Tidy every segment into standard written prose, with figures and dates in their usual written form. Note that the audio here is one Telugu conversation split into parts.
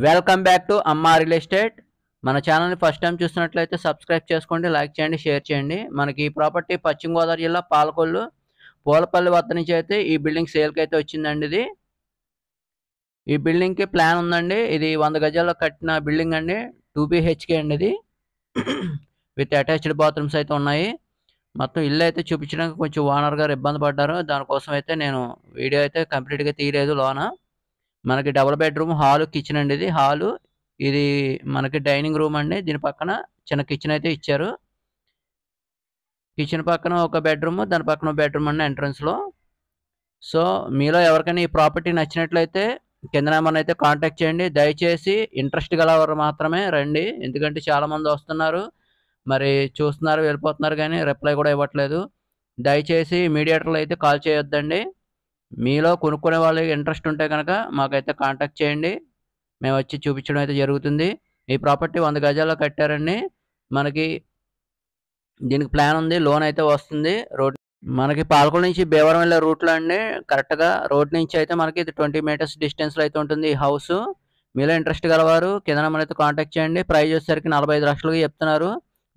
వెల్కమ్ బ్యాక్ టు అమ్మా రియల్ ఎస్టేట్. మన ఛానల్ని ఫస్ట్ టైం చూస్తున్నట్లయితే సబ్స్క్రైబ్ చేసుకోండి, లైక్ చేయండి, షేర్ చేయండి. మనకి ఈ ప్రాపర్టీ పశ్చిమ గోదావరి జిల్లా పాలకొల్లు పూలపల్లి వద్ద నుంచి అయితే ఈ బిల్డింగ్ సేల్కి అయితే వచ్చిందండి. ఈ బిల్డింగ్కి ప్లాన్ ఉందండి. ఇది 100 గజాల్లో కట్టిన బిల్డింగ్ అండి. 2 BHK అండి. ఇది విత్ అటాచ్డ్ బాత్రూమ్స్ అయితే ఉన్నాయి. మొత్తం ఇల్లు అయితే చూపించడానికి కొంచెం ఓనర్ గారు ఇబ్బంది పడ్డారు. దానికోసం అయితే నేను వీడియో అయితే కంప్లీట్గా తీయలేదు. లోన మనకి డబుల్ బెడ్రూమ్ హాలు కిచెన్ అండి. ఇది హాలు, ఇది మనకి డైనింగ్ రూమ్ అండి. దీని పక్కన చిన్న కిచెన్ అయితే ఇచ్చారు. కిచెన్ పక్కన ఒక బెడ్రూమ్, దాని పక్కన బెడ్రూమ్ అండి ఎంట్రన్స్లో. సో మీలో ఎవరికైనా ఈ ప్రాపర్టీ నచ్చినట్లయితే కింద నెంబర్ అయితే కాంటాక్ట్ చేయండి. దయచేసి ఇంట్రెస్ట్ గలవారు మాత్రమే రండి, ఎందుకంటే చాలామంది వస్తున్నారు, మరి చూస్తున్నారు, వెళ్ళిపోతున్నారు, కానీ రిప్లై కూడా ఇవ్వట్లేదు. దయచేసి మీడియేటర్లు అయితే కాల్ చేయొద్దండి. మీలో కొనుక్కునే వాళ్ళకి ఇంట్రెస్ట్ ఉంటే కనుక మాకైతే కాంటాక్ట్ చేయండి, మేము వచ్చి చూపించడం అయితే జరుగుతుంది. ఈ ప్రాపర్టీ 100 గజాల్లో కట్టారండి. మనకి దీనికి ప్లాన్ ఉంది, లోన్ అయితే వస్తుంది. రోడ్ మనకి పాలకొల్లు నుంచి భీమవరం వెళ్ళే రూట్లో అండి. కరెక్ట్గా రోడ్ నుంచి అయితే మనకి ఇది 20 మీటర్స్ డిస్టెన్స్లో అయితే ఉంటుంది ఈ హౌస్. మీలో ఇంట్రెస్ట్ గలవారు కింద నెంబర్ అయితే కాంటాక్ట్ చేయండి. ప్రైస్ వచ్చేసరికి 45 లక్షలుగా చెప్తున్నారు.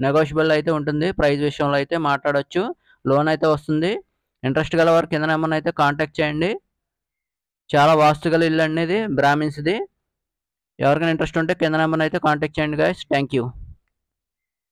నెగోషియబుల్ అయితే ఉంటుంది, ప్రైస్ విషయంలో అయితే మాట్లాడవచ్చు. లోన్ అయితే వస్తుంది. ఇంట్రెస్ట్ గలవారు కింద నెంబర్ని అయితే కాంటాక్ట్ చేయండి. చాలా వాస్తుగల ఇల్లు అండి, ఇది బ్రాహ్మిన్స్ది. ఎవరికైనా ఇంట్రెస్ట్ ఉంటే కింద నెంబర్ని అయితే కాంటాక్ట్ చేయండి గైస్. Thank you.